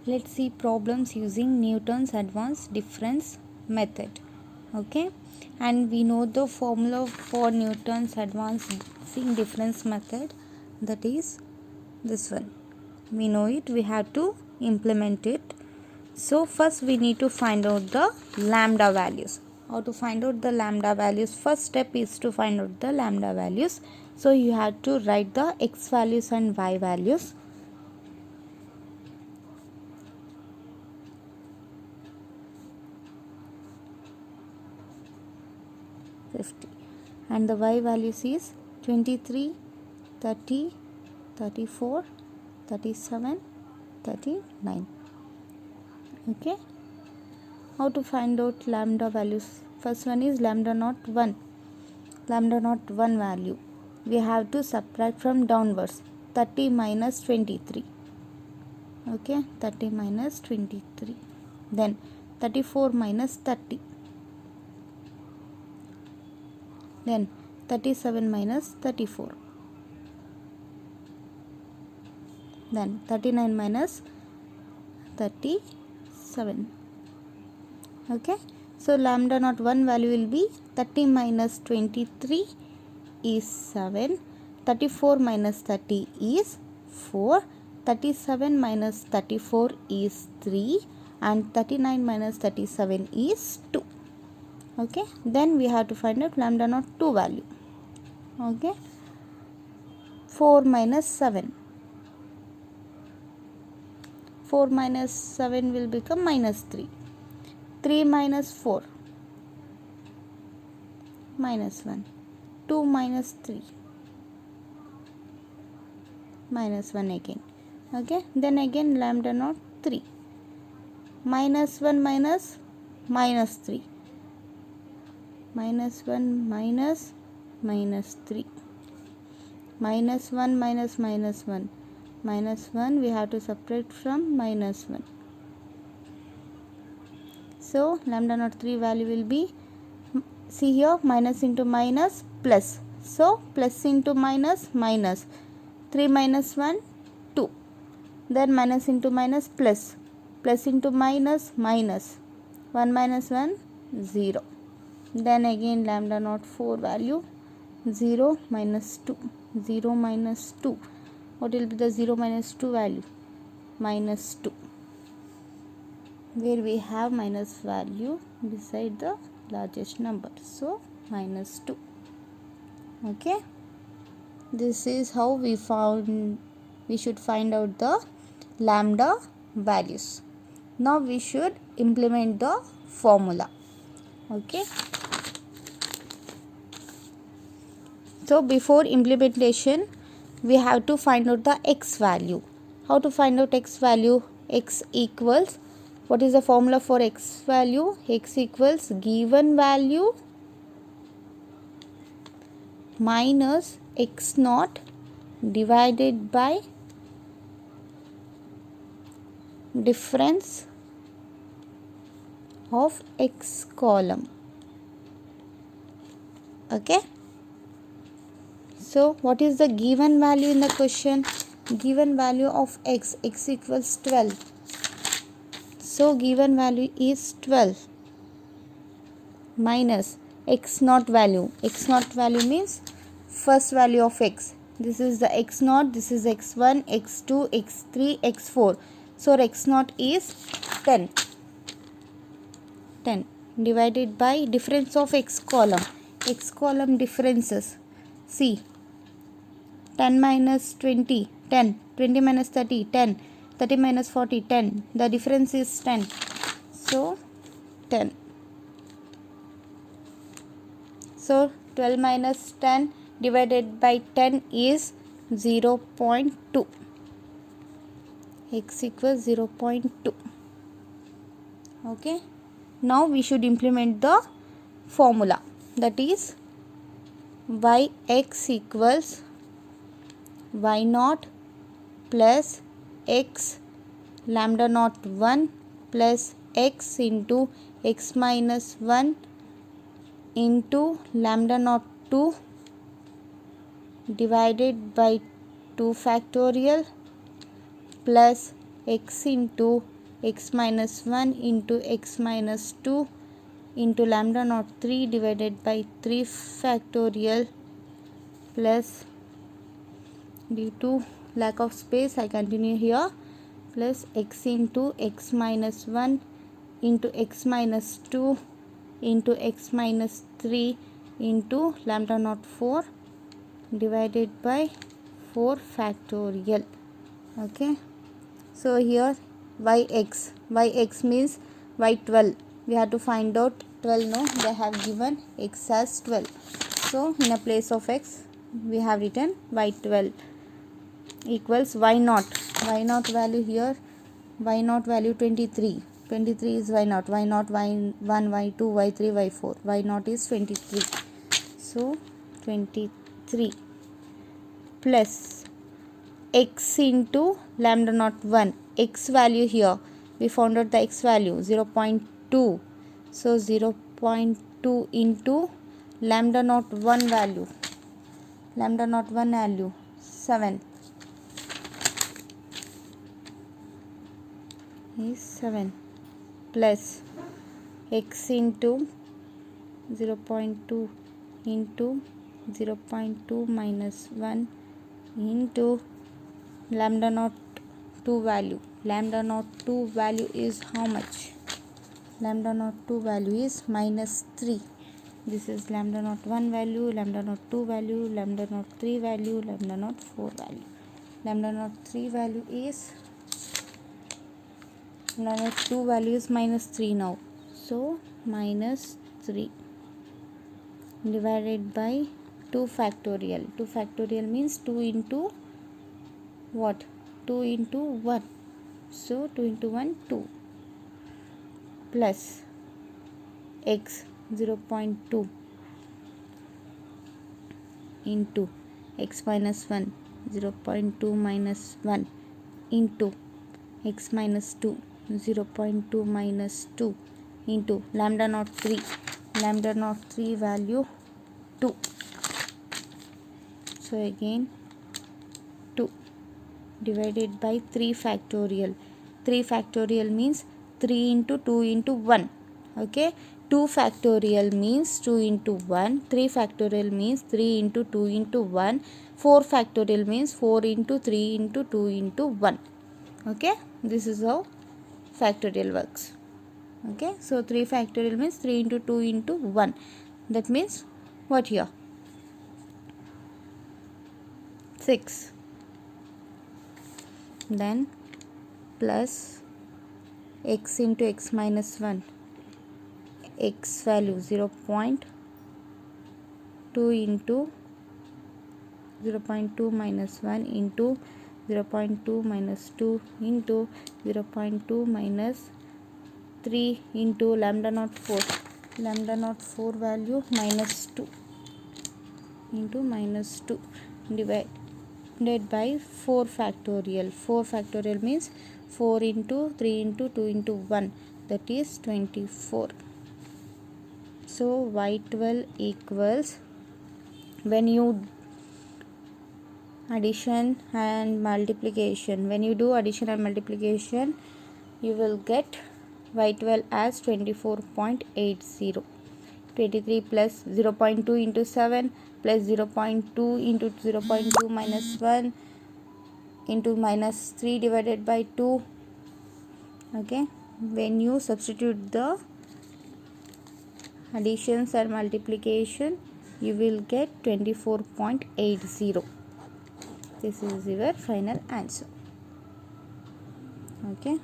Let's see problems using Newton's advanced difference method. Okay, and we know the formula for Newton's advancing difference method, that is this one. We know it, we have to implement it. So first we need to find out the lambda values. How to find out the lambda values? First step is to find out the lambda values. So you have to write the x values and y values. And the y values is 23, 30, 34, 37, 39. Okay, how to find out lambda values? First one is lambda naught 1. Lambda naught 1 value we have to subtract from downwards. 30 minus 23. Okay, 30 minus 23. Then 34 minus 30. Then 37 minus 34. Then 39 minus 37. Okay, so lambda naught 1 value will be 30 minus 23 is 7. 34 minus 30 is 4. 37 minus 34 is 3. And 39 minus 37 is 2. Okay, then we have to find out lambda naught 2 value. Okay, 4 minus 7. 4 minus 7 will become minus 3. 3 minus 4 minus 1. 2 minus 3 minus 1 again. Okay, then again lambda naught 3. Minus 1 minus minus 3. Minus 1 minus minus 3. Minus 1 minus minus 1. Minus 1 we have to subtract from minus 1. So lambda naught 3 value will be, see here, minus into minus plus. So plus into minus minus. 3 minus 1 2. Then minus into minus plus. Plus into minus minus. 1 minus 1 0. Then again lambda naught 4 value 0 minus 2. 0 minus 2. What will be the 0 minus 2 value? Minus 2. Where we have minus value beside the largest number. So minus 2. Okay. This is how we should find out the lambda values. Now we should implement the formula. Okay. So before implementation, we have to find out the x value. How to find out x value? X equals, what is the formula for x value? X equals given value minus x naught divided by difference of x column. Okay. So what is the given value in the question? Given value of x equals 12. So given value is 12 minus x naught value. X naught value means first value of x. This is the x naught, this is x1, x2, x3, x4. So x naught is 10. 10 divided by difference of x column. X column differences. See, 10 minus 20, 10. 20 minus 30, 10. 30 minus 40, 10. The difference is 10. So 10. So 12 minus 10 divided by 10 is 0.2. X equals 0.2. Okay. Now we should implement the formula, that is yx equals y naught plus x lambda naught 1 plus x into x minus 1 into lambda naught 2 divided by 2 factorial plus x into x minus 1 into x minus 2 into lambda naught 3 divided by 3 factorial plus, due to lack of space I continue here, plus x into x minus 1 into x minus 2 into x minus 3 into lambda naught 4 divided by 4 factorial. Okay, so here yx means y12. We have to find out 12. No, they have given x as 12, so in a place of x we have written y12 equals y0 value here, y0 value 23 is y0 y1 y2 y3 y4, y0 is 23, so 23 plus x into lambda naught 1, x value here we found out the x value 0.2, so 0.2 into lambda naught 1 value 7 is 7 plus x into 0.2 into 0.2 minus 1 into lambda naught 2 value. Lambda naught 2 value is how much? Lambda naught 2 value is minus 3. This is lambda naught 1 value, lambda naught 2 value, lambda naught 3 value, lambda naught 4 value. Lambda naught 3 value is, lambda naught 2 value is minus 3 now. So minus 3 divided by 2 factorial. 2 factorial means 2 into what? 2 into 1. So 2 into 1, 2 plus x 0.2 into x minus 1 0.2 minus 1 into x minus 2 0.2 minus 2 into lambda naught 3 value 2. So again 2 divided by 3 factorial. 3 factorial means 3 into 2 into 1. Okay, 2 factorial means 2 into 1, 3 factorial means 3 into 2 into 1, 4 factorial means 4 into 3 into 2 into 1. Okay, this is how factorial works. Okay, so 3 factorial means 3 into 2 into 1. That means what here? 6. Then plus x into x minus 1, x value 0.2 into 0.2 minus 1 into 0.2 minus 2 into 0.2 minus 3 into lambda naught 4. Lambda naught 4 value minus 2 into minus 2 divided by 4 factorial. 4 factorial means 4 into 3 into 2 into 1, that is 24. So y12 equals, when you addition and multiplication, when you do addition and multiplication, you will get y12 as 24.80. 23 plus 0.2 into 7 plus 0.2 into 0.2 minus 1 into minus 3 divided by 2. Okay, when you substitute the additions and multiplication, you will get 24.80. This is your final answer. Okay.